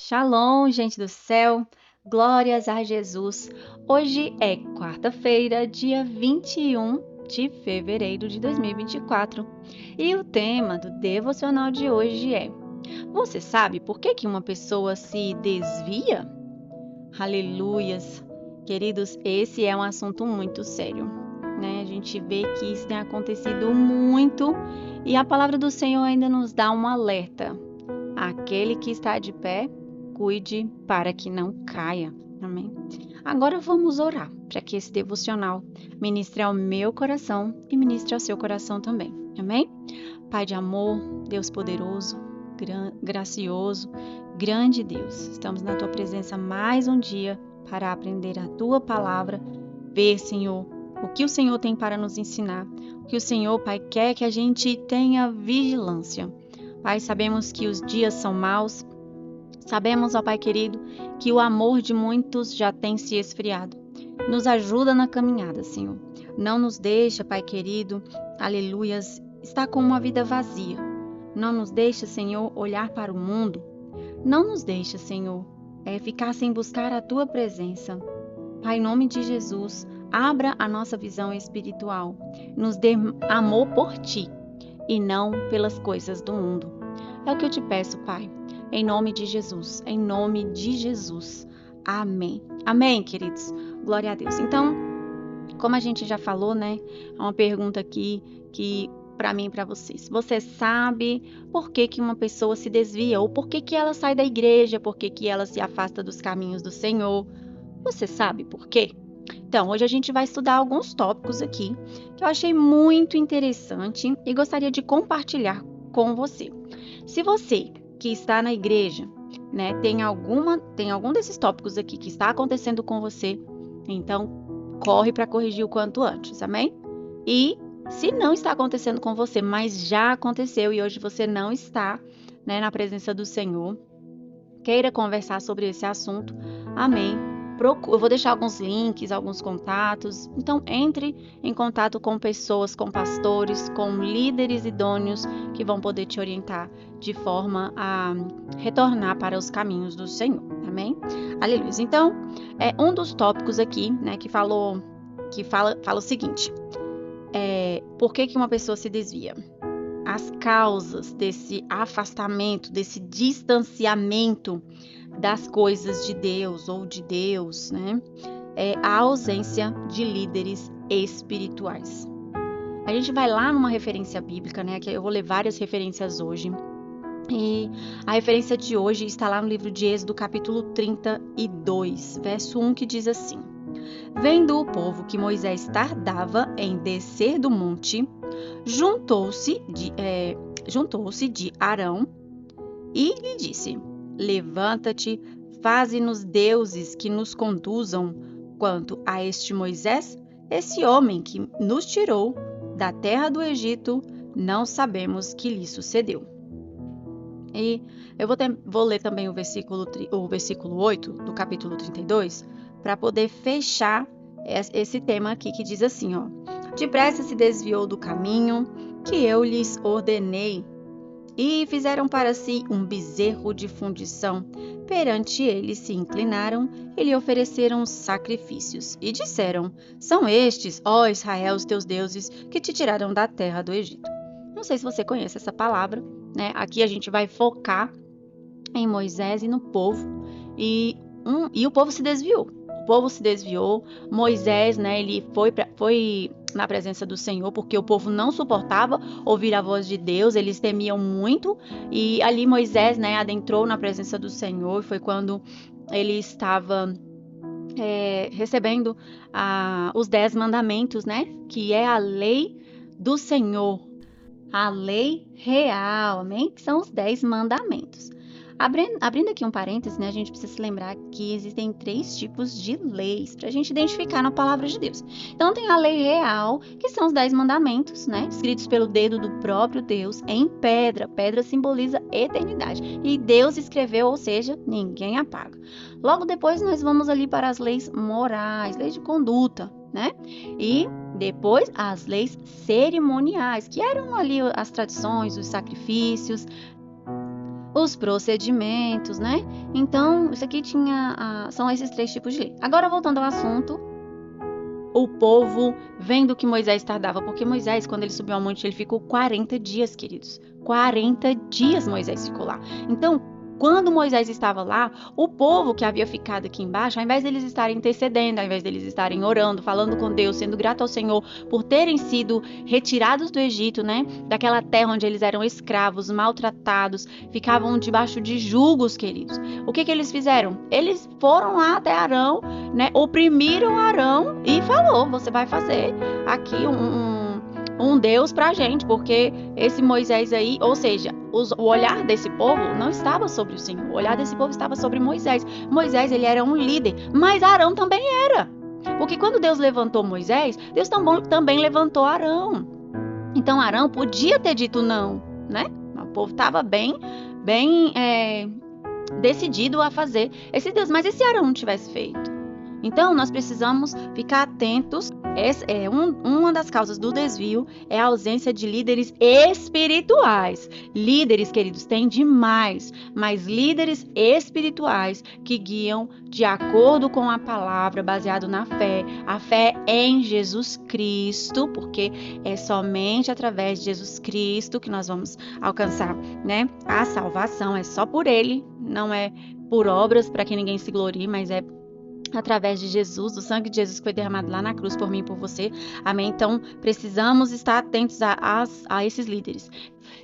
Shalom, gente do céu, glórias a Jesus. Hoje é quarta-feira, dia 21 de fevereiro de 2024 e o tema do devocional de hoje é: você sabe por que uma pessoa se desvia? Aleluias! Queridos, esse é um assunto muito sério, né? A gente vê que isso tem acontecido muito e a palavra do Senhor ainda nos dá um alerta. Aquele que está de pé, cuide para que não caia. Amém? Agora vamos orar para que esse devocional ministre ao meu coração e ministre ao seu coração também. Amém? Pai de amor, Deus poderoso, gracioso, grande Deus, estamos na tua presença mais um dia para aprender a tua palavra, ver, Senhor, o que o Senhor tem para nos ensinar, o que o Senhor, Pai, quer que a gente tenha vigilância. Pai, sabemos que os dias são maus, sabemos, ó Pai querido, que o amor de muitos já tem se esfriado. Nos ajuda na caminhada, Senhor. Não nos deixa, Pai querido, aleluias, estar com uma vida vazia. Não nos deixa, Senhor, olhar para o mundo. Não nos deixa, Senhor, ficar sem buscar a Tua presença. Pai, em nome de Jesus, abra a nossa visão espiritual. Nos dê amor por Ti e não pelas coisas do mundo. É o que eu te peço, Pai, em nome de Jesus, em nome de Jesus. Amém. Amém, queridos. Glória a Deus. Então, como a gente já falou, né, é uma pergunta aqui que para mim e para vocês. Você sabe por que uma pessoa se desvia ou por que ela sai da igreja, por que ela se afasta dos caminhos do Senhor? Você sabe por quê? Então, hoje a gente vai estudar alguns tópicos aqui que eu achei muito interessante e gostaria de compartilhar com você. Se você que está na igreja, né, tem algum desses tópicos aqui que está acontecendo com você, então corre para corrigir o quanto antes, amém? E se não está acontecendo com você, mas já aconteceu e hoje você não está, né, na presença do Senhor, queira conversar sobre esse assunto, amém? Eu vou deixar alguns links, alguns contatos. Então, entre em contato com pessoas, com pastores, com líderes idôneos que vão poder te orientar de forma a retornar para os caminhos do Senhor. Amém? Aleluia. Então, um dos tópicos aqui, né, que fala o seguinte: por que uma pessoa se desvia? As causas desse afastamento, desse distanciamento das coisas de Deus ou de Deus, né? É a ausência de líderes espirituais. A gente vai lá numa referência bíblica, né? Que eu vou ler várias referências hoje. E a referência de hoje está lá no livro de Êxodo, capítulo 32, verso 1, que diz assim: Vendo o povo que Moisés tardava em descer do monte, juntou-se de Arão e lhe disse: Levanta-te, faze-nos deuses que nos conduzam quanto a este Moisés, esse homem que nos tirou da terra do Egito, não sabemos que lhe sucedeu. E eu vou ler também o versículo 8 do capítulo 32, para poder fechar esse tema aqui, que diz assim, ó: Depressa se desviou do caminho que eu lhes ordenei, e fizeram para si um bezerro de fundição. Perante ele se inclinaram e lhe ofereceram sacrifícios. E disseram: São estes, ó Israel, os teus deuses, que te tiraram da terra do Egito. Não sei se você conhece essa palavra, né? Aqui a gente vai focar em Moisés e no povo. E o povo se desviou. O povo se desviou. Moisés, né? Ele foi na presença do Senhor, porque o povo não suportava ouvir a voz de Deus, eles temiam muito, e ali Moisés, né, adentrou na presença do Senhor. Foi quando ele estava recebendo os 10 mandamentos, né, que é a lei do Senhor, a lei real, amém? Que são os 10 mandamentos. Abrindo aqui um parênteses, né, a gente precisa se lembrar que existem 3 tipos de leis para a gente identificar na palavra de Deus. Então, tem a lei real, que são os 10 mandamentos, né, escritos pelo dedo do próprio Deus em pedra. Pedra simboliza eternidade. E Deus escreveu, ou seja, ninguém apaga. Logo depois, nós vamos ali para as leis morais, leis de conduta, né? E depois as leis cerimoniais, que eram ali as tradições, os sacrifícios, os procedimentos, né? Então, isso aqui são esses 3 tipos de lei. Agora, voltando ao assunto, o povo vendo que Moisés tardava, porque Moisés, quando ele subiu ao monte, ele ficou 40 dias, queridos. 40 dias Moisés ficou lá. Então, quando Moisés estava lá, o povo que havia ficado aqui embaixo, ao invés deles estarem intercedendo, ao invés deles estarem orando, falando com Deus, sendo grato ao Senhor por terem sido retirados do Egito, né? Daquela terra onde eles eram escravos, maltratados, ficavam debaixo de julgos, queridos. O que eles fizeram? Eles foram lá até Arão, né? Oprimiram Arão e falou: você vai fazer aqui um Deus pra gente, porque esse Moisés aí, ou seja, o olhar desse povo não estava sobre o Senhor, o olhar desse povo estava sobre Moisés. Moisés, ele era um líder, mas Arão também era, porque quando Deus levantou Moisés, Deus também levantou Arão. Então Arão podia ter dito não, né? O povo estava bem decidido a fazer esse Deus, mas e se Arão não tivesse feito? Então, nós precisamos ficar atentos. Uma das causas do desvio é a ausência de líderes espirituais. Líderes, queridos, tem demais, mas líderes espirituais que guiam de acordo com a palavra, baseado na fé. A fé em Jesus Cristo, porque é somente através de Jesus Cristo que nós vamos alcançar, né? A salvação é só por Ele, não é por obras para que ninguém se glorie, mas é através de Jesus, do sangue de Jesus que foi derramado lá na cruz por mim e por você. Amém? Então, precisamos estar atentos a esses líderes.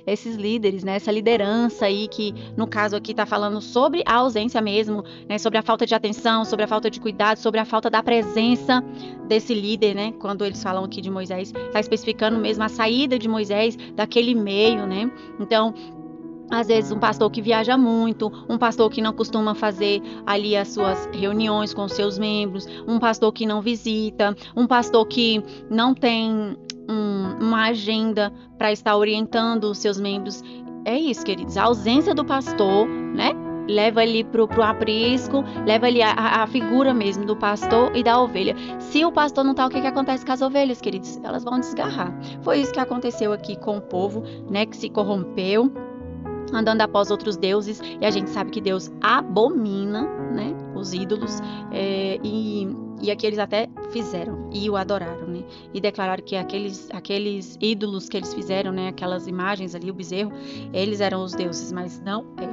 Esses líderes, né? Essa liderança aí que, no caso aqui, está falando sobre a ausência mesmo, né? Sobre a falta de atenção, sobre a falta de cuidado, sobre a falta da presença desse líder, né? Quando eles falam aqui de Moisés, está especificando mesmo a saída de Moisés daquele meio, né? Então, às vezes um pastor que viaja muito, um pastor que não costuma fazer ali as suas reuniões com os seus membros, um pastor que não visita, um pastor que não tem uma agenda para estar orientando os seus membros. É isso, queridos, a ausência do pastor, né? Leva ali pro aprisco, leva ali a figura mesmo do pastor e da ovelha. Se o pastor não tá, o que acontece com as ovelhas, queridos? Elas vão desgarrar. Foi isso que aconteceu aqui com o povo, né? Que se corrompeu, andando após outros deuses, e a gente sabe que Deus abomina, né, os ídolos, e aqui eles até fizeram e o adoraram, né, e declararam que aqueles ídolos que eles fizeram, né, aquelas imagens ali, o bezerro, eles eram os deuses, mas não é.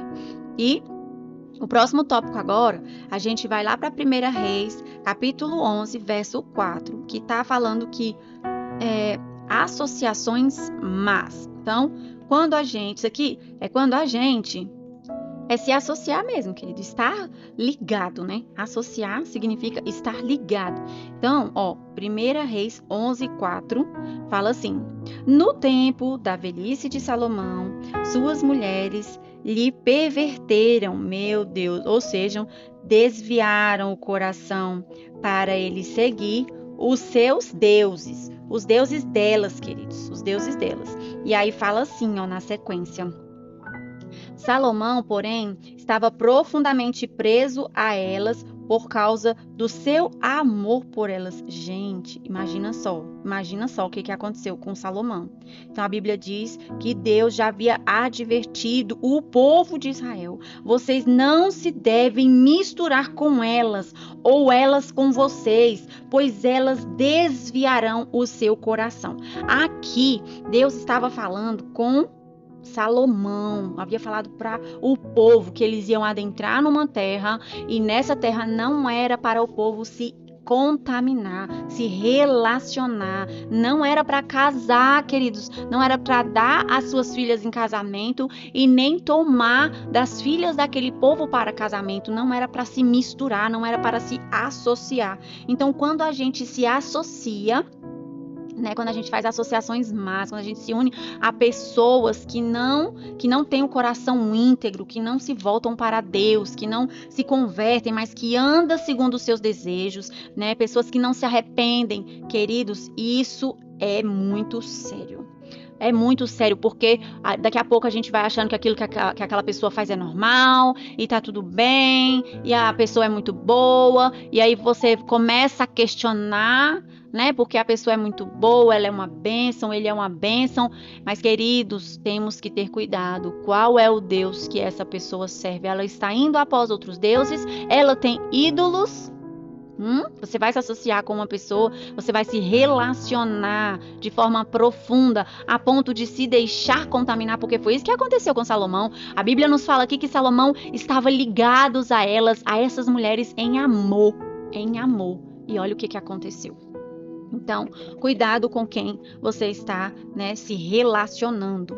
E o próximo tópico agora, a gente vai lá para 1 Reis, capítulo 11, verso 4, que tá falando que associações más. Então, isso aqui é quando a gente se associar mesmo, querido, estar ligado, né? Associar significa estar ligado. Então, 1 Reis 11:4 fala assim: no tempo da velhice de Salomão, suas mulheres lhe perverteram, meu Deus, ou seja, desviaram o coração para ele seguir os seus deuses, os deuses delas, queridos, os deuses delas. E aí fala assim, na sequência: Salomão, porém, estava profundamente preso a elas por causa do seu amor por elas. Gente, imagina só o que aconteceu com Salomão. Então a Bíblia diz que Deus já havia advertido o povo de Israel: vocês não se devem misturar com elas ou elas com vocês, pois elas desviarão o seu coração. Aqui Deus estava falando com Salomão, havia falado para o povo que eles iam adentrar numa terra, e nessa terra não era para o povo se contaminar, se relacionar, não era para casar, queridos, não era para dar as suas filhas em casamento e nem tomar das filhas daquele povo para casamento, não era para se misturar, não era para se associar. Então, quando a gente se associa, né, quando a gente faz associações más, quando a gente se une a pessoas que não têm o coração íntegro, que não se voltam para Deus, que não se convertem, mas que andam segundo os seus desejos, né, pessoas que não se arrependem, queridos, isso é muito sério. É muito sério, porque daqui a pouco a gente vai achando que aquilo que aquela pessoa faz é normal, e tá tudo bem, e a pessoa é muito boa, e aí você começa a questionar, né? Porque a pessoa é muito boa, ela é uma bênção, ele é uma bênção. Mas, queridos, temos que ter cuidado. Qual é o Deus que essa pessoa serve? Ela está indo após outros deuses? Ela tem ídolos? Você vai se associar com uma pessoa, você vai se relacionar de forma profunda, a ponto de se deixar contaminar, porque foi isso que aconteceu com Salomão. A Bíblia nos fala aqui que Salomão estava ligado a elas, a essas mulheres em amor, em amor. E olha o que aconteceu. Então, cuidado com quem você está, né, se relacionando.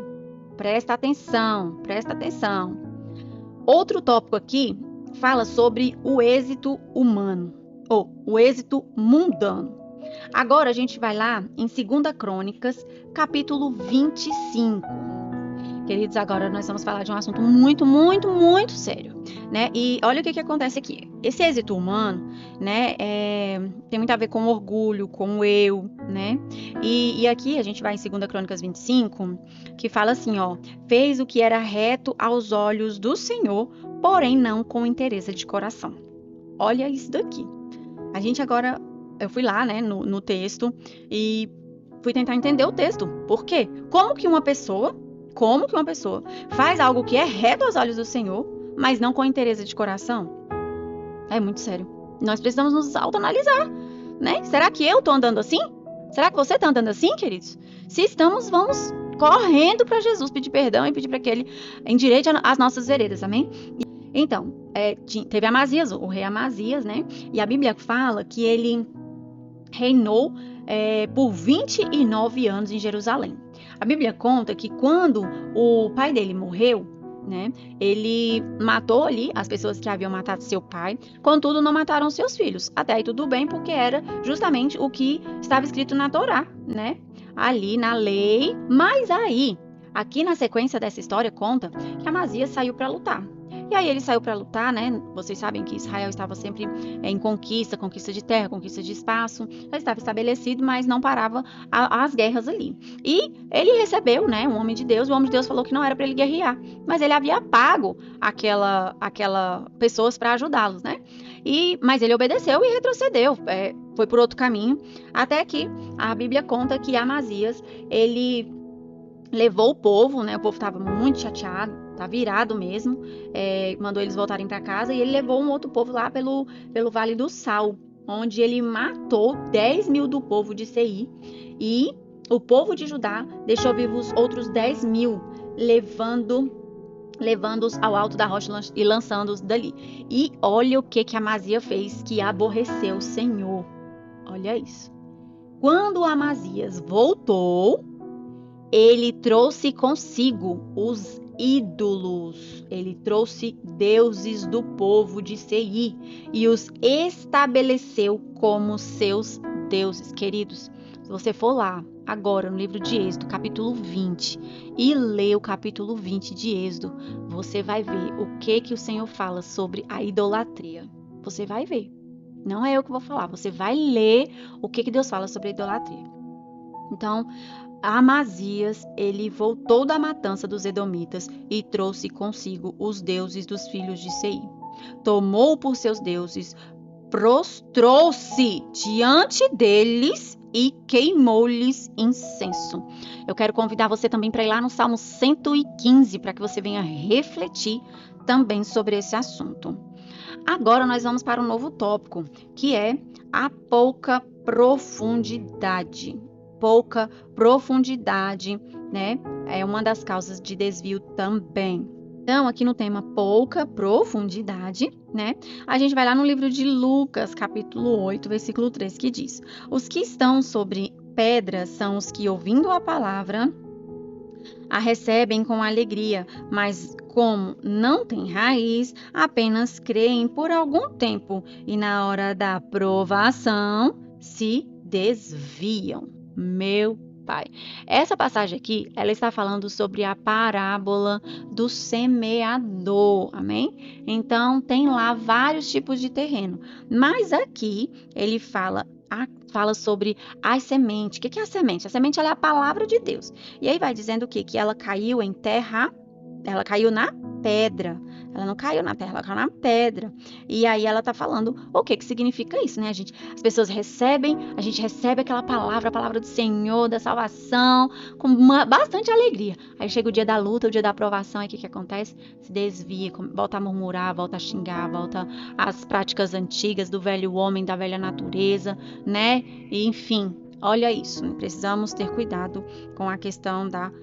Presta atenção, presta atenção. Outro tópico aqui fala sobre o êxito humano, ou o êxito mundano. Agora a gente vai lá em 2 Crônicas, capítulo 25. Queridos, agora nós vamos falar de um assunto muito, muito, muito sério, né? E olha o que acontece aqui. Esse êxito humano, né, tem muito a ver com orgulho, com o eu, né? E aqui a gente vai em 2 Crônicas 25, que fala assim, ó: fez o que era reto aos olhos do Senhor, porém não com interesse de coração. Olha isso daqui. A gente agora, eu fui lá, né, no texto e fui tentar entender o texto. Por quê? Como que uma pessoa faz algo que é reto aos olhos do Senhor, mas não com interesse de coração? É muito sério. Nós precisamos nos autoanalisar, né? Será que eu tô andando assim? Será que você tá andando assim, queridos? Se estamos, vamos correndo para Jesus pedir perdão e pedir para que Ele endireite as nossas veredas, amém? Então, teve Amazias, o rei Amazias, né? E a Bíblia fala que ele reinou por 29 anos em Jerusalém. A Bíblia conta que quando o pai dele morreu, né, ele matou ali as pessoas que haviam matado seu pai, contudo não mataram seus filhos. Até aí tudo bem, porque era justamente o que estava escrito na Torá, né, ali na lei. Mas aí, aqui na sequência dessa história, conta que Amazias saiu para lutar. E aí ele saiu para lutar, né? Vocês sabem que Israel estava sempre em conquista de terra, conquista de espaço. Já estava estabelecido, mas não parava as guerras ali. E ele recebeu, né, um homem de Deus. O homem de Deus falou que não era para ele guerrear, mas ele havia pago aquela pessoas para ajudá-los, né? Mas ele obedeceu e retrocedeu, foi por outro caminho, até que a Bíblia conta que Amazias, ele levou o povo, né? O povo estava muito chateado, tá virado mesmo, mandou eles voltarem para casa, e ele levou um outro povo lá pelo Vale do Sal, onde ele matou 10 mil do povo de Seir, e o povo de Judá deixou vivos outros 10 mil, levando-os ao alto da rocha e lançando-os dali. E olha o que Amazias fez, que aborreceu o Senhor. Olha isso. Quando Amazias voltou, ele trouxe consigo os ídolos. Ele trouxe deuses do povo de Seir e os estabeleceu como seus deuses. Queridos, se você for lá agora no livro de Êxodo, capítulo 20, e ler o capítulo 20 de Êxodo, você vai ver o que o Senhor fala sobre a idolatria. Você vai ver. Não é eu que vou falar, você vai ler o que Deus fala sobre a idolatria. Então, Amazias, ele voltou da matança dos edomitas e trouxe consigo os deuses dos filhos de Seir. Tomou por seus deuses, prostrou-se diante deles e queimou-lhes incenso. Eu quero convidar você também para ir lá no Salmo 115, para que você venha refletir também sobre esse assunto. Agora nós vamos para um novo tópico, que é a pouca profundidade. Pouca profundidade, né? É uma das causas de desvio também. Então, aqui no tema pouca profundidade, né? A gente vai lá no livro de Lucas, capítulo 8, versículo 3, que diz: os que estão sobre pedras são os que, ouvindo a palavra, a recebem com alegria, mas como não tem raiz, apenas creem por algum tempo e na hora da provação se desviam. Meu Pai. Essa passagem aqui, ela está falando sobre a parábola do semeador, amém? Então, tem lá vários tipos de terreno, mas aqui ele fala fala sobre a semente. O que é a semente? A semente ela é a palavra de Deus. E aí vai dizendo o quê? Que ela caiu em terra, ela caiu na pedra. Ela não caiu na terra, ela caiu na pedra. E aí ela tá falando o que significa isso, né, gente? As pessoas recebem, a gente recebe aquela palavra, a palavra do Senhor, da salvação, com bastante alegria. Aí chega o dia da luta, o dia da aprovação, aí o que acontece? Se desvia, volta a murmurar, volta a xingar, volta às práticas antigas do velho homem, da velha natureza, né? E, enfim, olha isso. Precisamos ter cuidado com a questão da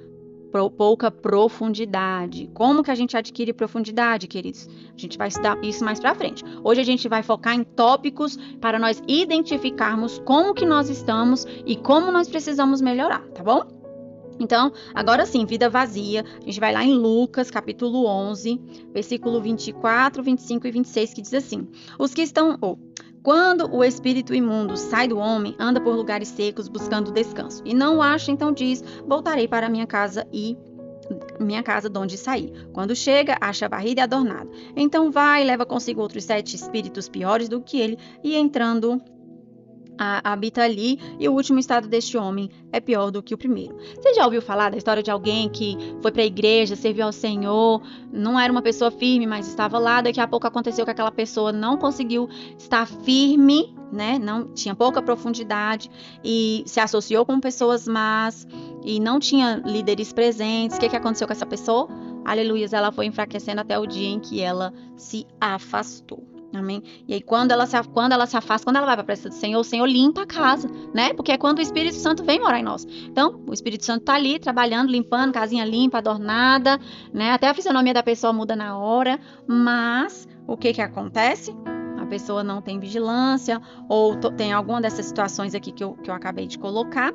pouca profundidade. Como que a gente adquire profundidade, queridos? A gente vai estudar isso mais pra frente. Hoje a gente vai focar em tópicos para nós identificarmos como que nós estamos e como nós precisamos melhorar, tá bom? Então, agora sim, vida vazia. A gente vai lá em Lucas, capítulo 11, versículo 24, 25 e 26, que diz assim: Os que estão... Quando o espírito imundo sai do homem, anda por lugares secos buscando descanso. E não o acha, então diz: voltarei para minha casa de onde saí. Quando chega, acha varrida e adornada. Então vai e leva consigo outros 7 espíritos piores do que ele, e entrando habita ali, e o último estado deste homem é pior do que o primeiro. Você já ouviu falar da história de alguém que foi para a igreja, serviu ao Senhor, não era uma pessoa firme, mas estava lá, daqui a pouco aconteceu que aquela pessoa não conseguiu estar firme, né? Não tinha pouca profundidade e se associou com pessoas más e não tinha líderes presentes. O que aconteceu com essa pessoa? Aleluias, ela foi enfraquecendo até o dia em que ela se afastou. Amém? E aí, quando ela se afasta, quando ela vai para a presença do Senhor, o Senhor limpa a casa, né? Porque é quando o Espírito Santo vem morar em nós. Então, o Espírito Santo tá ali, trabalhando, limpando, casinha limpa, adornada, né? Até a fisionomia da pessoa muda na hora, mas o que acontece? A pessoa não tem vigilância, ou tem alguma dessas situações aqui que eu acabei de colocar,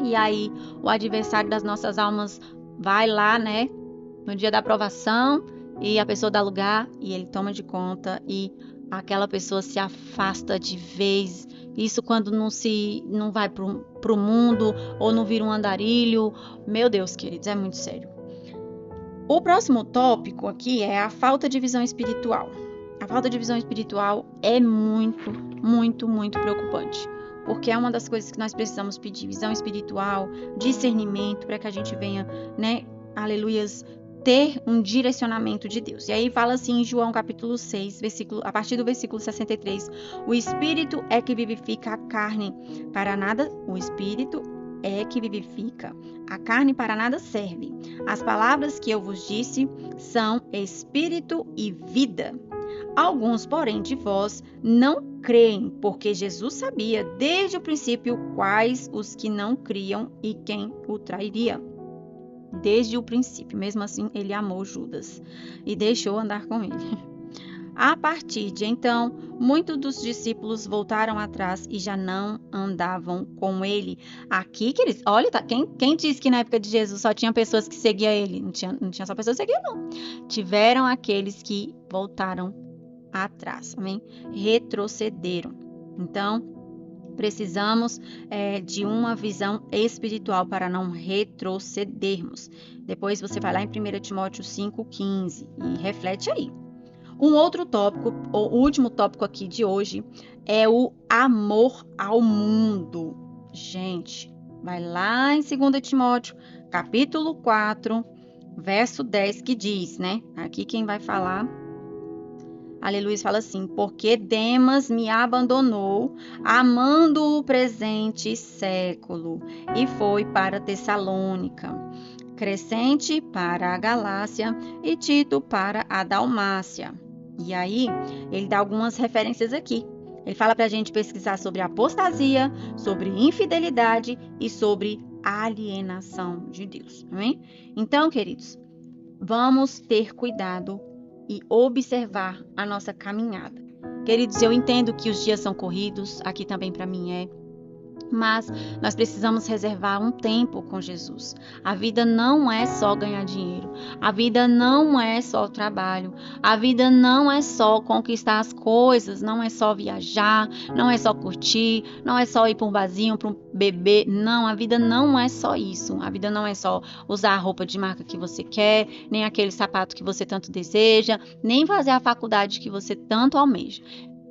e aí o adversário das nossas almas vai lá, né? No dia da aprovação, e a pessoa dá lugar e ele toma de conta e aquela pessoa se afasta de vez. Isso quando não vai pro mundo ou não vira um andarilho. Meu Deus, queridos, é muito sério. O próximo tópico aqui é a falta de visão espiritual. A falta de visão espiritual é muito, muito, muito preocupante. Porque é uma das coisas que nós precisamos pedir. Visão espiritual, discernimento, para que a gente venha, né, aleluias, ter um direcionamento de Deus. E aí fala assim em João capítulo 6, a partir do versículo 63, o Espírito é que vivifica a carne, para nada, o Espírito é que vivifica, a carne para nada serve. As palavras que eu vos disse são Espírito e vida. Alguns, porém, de vós não creem, porque Jesus sabia desde o princípio quais os que não criam e quem o trairia. Desde o princípio, mesmo assim, ele amou Judas e deixou andar com ele. A partir de então, muitos dos discípulos voltaram atrás e já não andavam com ele. Aqui, queridos, olha, tá, quem disse que na época de Jesus só tinha pessoas que seguiam ele? Não tinha só pessoas que seguiam, não. Tiveram aqueles que voltaram atrás, amém? Retrocederam. Então, precisamos de uma visão espiritual para não retrocedermos. Depois você vai lá em 1 Timóteo 5,15 e reflete aí. Um outro tópico, o último tópico aqui de hoje, é o amor ao mundo. Gente, vai lá em 2 Timóteo, capítulo 4, verso 10, que diz, né? Aqui quem vai falar... Aleluia, fala assim: porque Demas me abandonou, amando o presente século, e foi para Tessalônica, Crescente para a Galácia e Tito para a Dalmácia. E aí, ele dá algumas referências aqui. Ele fala para a gente pesquisar sobre apostasia, sobre infidelidade e sobre alienação de Deus. Amém? Então, queridos, vamos ter cuidado e observar a nossa caminhada. Queridos, eu entendo que os dias são corridos, aqui também para mim é, mas nós precisamos reservar um tempo com Jesus. A vida não é só ganhar dinheiro, a vida não é só trabalho, a vida não é só conquistar as coisas, não é só viajar, não é só curtir, não é só ir para um barzinho, para um bebê. Não, a vida não é só isso. A vida não é só usar a roupa de marca que você quer, nem aquele sapato que você tanto deseja, nem fazer a faculdade que você tanto almeja.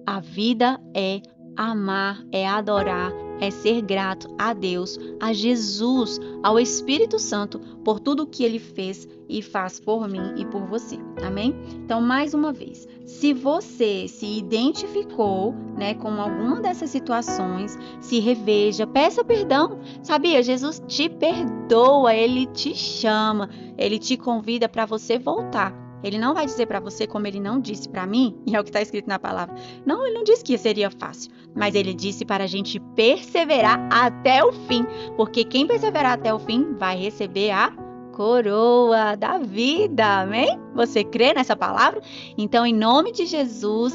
A vida é Amar é adorar, é ser grato a Deus, a Jesus, ao Espírito Santo, por tudo que Ele fez e faz por mim e por você. Amém? Então, mais uma vez, se você se identificou, com alguma dessas situações, se reveja, peça perdão. Sabia? Jesus te perdoa, Ele te chama, Ele te convida para você voltar. Ele não vai dizer para você, como Ele não disse para mim, e é o que está escrito na palavra. Não, Ele não disse que seria fácil, mas Ele disse para a gente perseverar até o fim, porque quem perseverar até o fim vai receber a coroa da vida, amém? Você crê nessa palavra? Então, em nome de Jesus,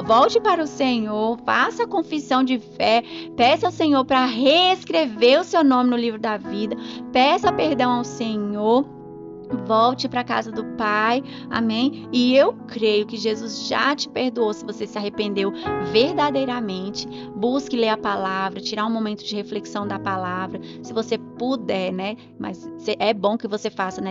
volte para o Senhor, faça a confissão de fé, peça ao Senhor para reescrever o seu nome no livro da vida, peça perdão ao Senhor. Volte para a casa do Pai, amém? E eu creio que Jesus já te perdoou se você se arrependeu verdadeiramente. Busque ler a palavra, tirar um momento de reflexão da palavra, se você puder, Mas é bom que você faça,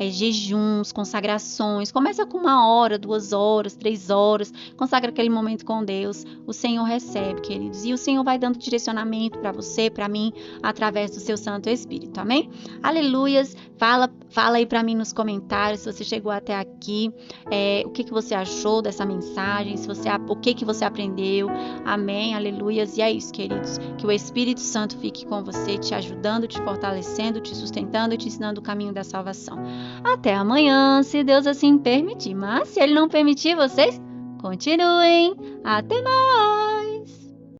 jejuns, consagrações. Começa com 1 hora, 2 horas, 3 horas. Consagra aquele momento com Deus. O Senhor recebe, queridos. E o Senhor vai dando direcionamento para você, para mim, através do seu Santo Espírito, amém? Aleluias. Fala aí para mim nos comentários se você chegou até aqui, o que você achou dessa mensagem, o que você aprendeu, amém, aleluias, e é isso, queridos, que o Espírito Santo fique com você, te ajudando, te fortalecendo, te sustentando e te ensinando o caminho da salvação. Até amanhã, se Deus assim permitir, mas se Ele não permitir, vocês continuem, até mais!